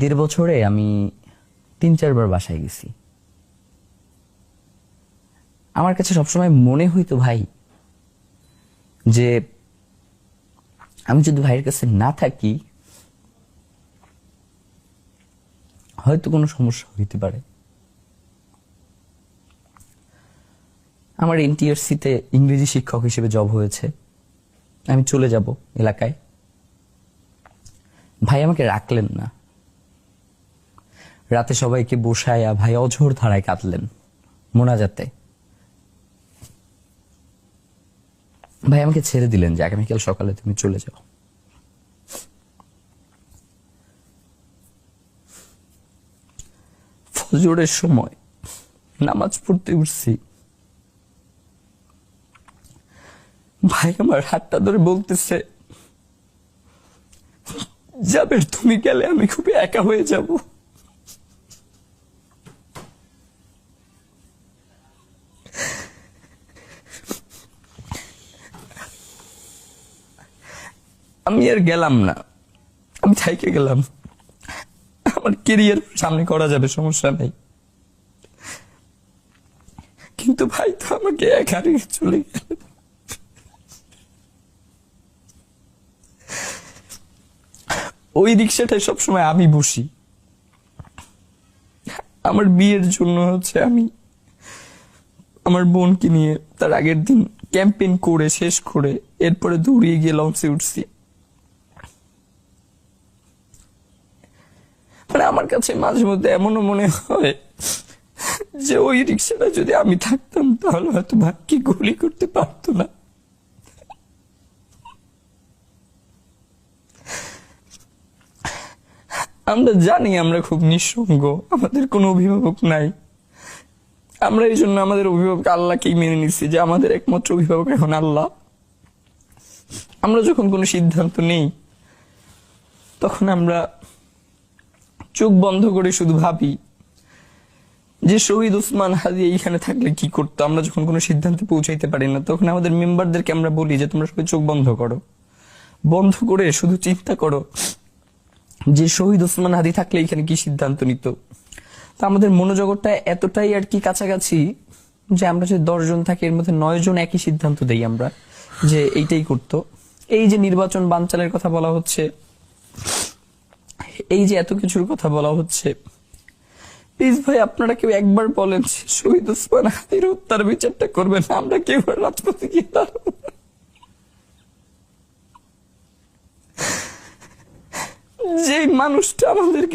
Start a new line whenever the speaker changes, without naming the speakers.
1.5 বছরে আমি 3-4 বার বাসায় গেছি। আমার কাছে সবসময় মনে হইতো ভাই যে আমি যদি ভাইয়ের কাছে না থাকি হয়তো কোনো সমস্যা হইতে পারে। আমার এনটিআরসিতে ইংরেজি শিক্ষক হিসেবে জব হয়েছে, আমি চলে যাব এলাকায়। ভাই আমাকে রাখলেন না, রাতে সবাইকে বসায়া ভাই অঝোর ধারায় কাঁদলেন মোনাজাতে। ভাই আমাকে ছেড়ে দিলেন যে আগামীকাল সকালে তুমি চলে যাও। ফজরের সময় নামাজ পড়তে উঠছি, ভাই আমার হাতটা ধরে বলতেছে, জাবের তুমি গেলে আমি খুব একা হয়ে যাব। আমি আর গেলাম না, আমি থাইকে গেলাম। আমার কেরিয়ার সামনে করা যাবে, সমস্যা নেই, কিন্তু ভাই তো আমাকে একা রেখে চলে গেল। ওই রিক্সাটায় সবসময় আমি বসি। আমার বিয়ের জন্য আমি আমার বোনকে নিয়ে তার আগের দিন ক্যাম্পেইন করে শেষ করে এরপরে দৌড়িয়ে গিয়ে লঞ্চে উঠছি। মানে আমার কাছে মাঝে মধ্যে এমনও মনে হয় যে ওই রিক্সাটা যদি আমি থাকতাম তাহলে হয়তো ভাগ্যে গুলি করতে পারতো না। আমরা জানি আমরা খুব নিঃসঙ্গ, আমাদের কোনো অভিভাবক নাই। আমরা এই জন্য আমাদের অভিভাবক আল্লাহকেই মেনে নিচ্ছি যে আমাদের একমাত্র অভিভাবক এখন আল্লাহ। আমরা যখন কোনো সিদ্ধান্ত নেই তখন আমরা চোখ বন্ধ করে শুধু ভাবি যে শহীদ ওসমান হাদি এইখানে থাকলে কি করতো। আমরা যখন কোনো সিদ্ধান্তে পৌঁছাইতে পারি না তখন আমাদের মেম্বারদেরকে আমরা বলি যে তোমরা সবাই চোখ বন্ধ করো, বন্ধ করে শুধু চিন্তা করো যে শহীদ ওসমান হাদি থাকলে এখানে কি সিদ্ধান্ত নিত। তো আমাদের মনোজগৎটা এতটাই আর কি কাছাকাছি যে আমরা যদি 10 জন থাকি এর মধ্যে 9 জন একই সিদ্ধান্ত দেই আমরা যে এইটাই করতো। এই যে নির্বাচন বানচালের কথা বলা হচ্ছে, এই যে এত কিছুর কথা বলা হচ্ছে, প্লিজ ভাই আপনারা কেউ একবার বলেন শহীদ ওসমান হাদির হত্যার বিচারটা করবেন, আমরা কেউ রাজপথে গিয়ে দাঁড়াবো। যে মানুষটা আমাদেরকে